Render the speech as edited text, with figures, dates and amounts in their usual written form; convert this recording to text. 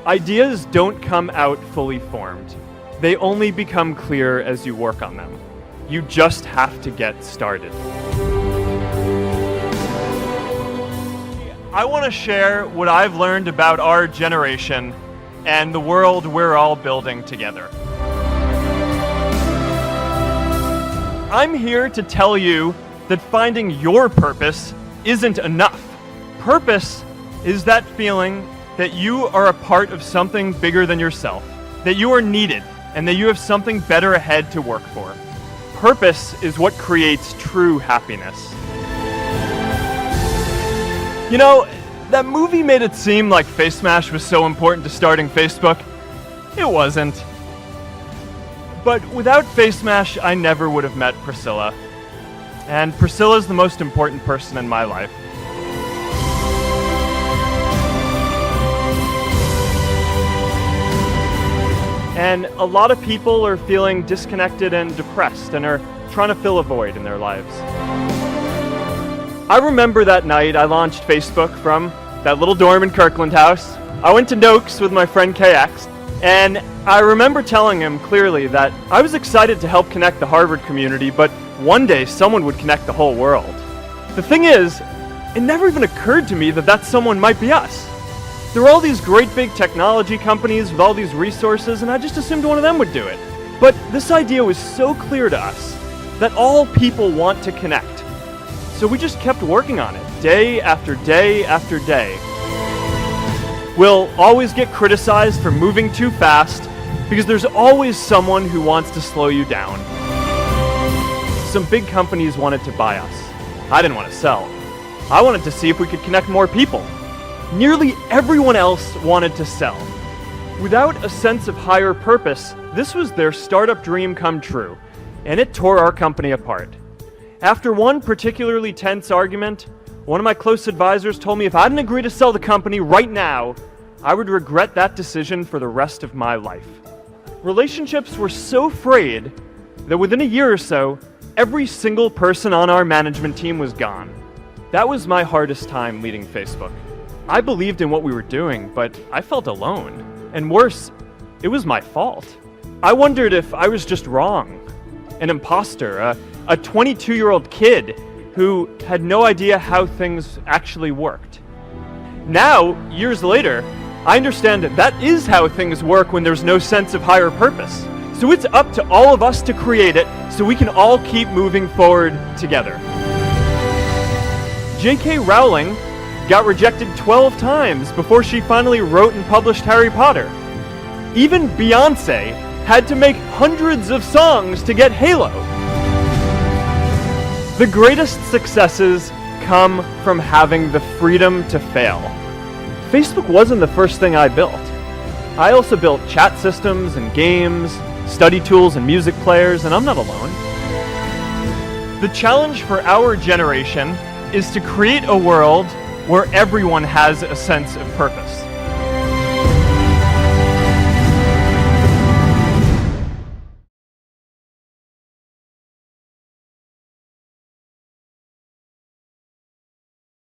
Ideas don't come out fully formed. They only become clear as you work on them. You just have to get started. I want to share what I've learned about our generation and the world we're all building together. I'm here to tell you that finding your purpose isn't enough. Purpose is that feeling that you are a part of something bigger than yourself, that you are needed, and that you have something better ahead to work for. Purpose is what creates true happiness. You know, that movie made it seem like Face Smash was so important to starting Facebook. It wasn't. But without Face Smash, I never would have met Priscilla. And Priscilla's the most important person in my life. And a lot of people are feeling disconnected and depressed and are trying to fill a void in their lives. I remember that night I launched Facebook from that little dorm in Kirkland House. I went to Noakes with my friend KX, and I remember telling him clearly that I was excited to help connect the Harvard community, but one day someone would connect the whole world. The thing is, it never even occurred to me that that someone might be us. There were all these great big technology companies with all these resources, and I just assumed one of them would do it. But this idea was so clear to us that all people want to connect. So we just kept working on it, day after day after day. We'll always get criticized for moving too fast, because there's always someone who wants to slow you down. Some big companies wanted to buy us. I didn't want to sell. I wanted to see if we could connect more people. Nearly everyone else wanted to sell. Without a sense of higher purpose, this was their startup dream come true, and it tore our company apart. After one particularly tense argument, one of my close advisors told me if I didn't agree to sell the company right now, I would regret that decision for the rest of my life. Relationships were so frayed that within a year or so, every single person on our management team was gone. That was my hardest time leading Facebook. I believed in what we were doing, but I felt alone. And worse, it was my fault. I wondered if I was just wrong, an imposter, a 22-year-old kid who had no idea how things actually worked. Now, years later, I understand that that is how things work when there's no sense of higher purpose. So it's up to all of us to create it so we can all keep moving forward together. J.K. Rowling got rejected 12 times before she finally wrote and published Harry Potter. Even Beyoncé had to make hundreds of songs to get Halo. The greatest successes come from having the freedom to fail. Facebook wasn't the first thing I built. I also built chat systems and games, study tools and music players, and I'm not alone. The challenge for our generation is to create a world where everyone has a sense of purpose.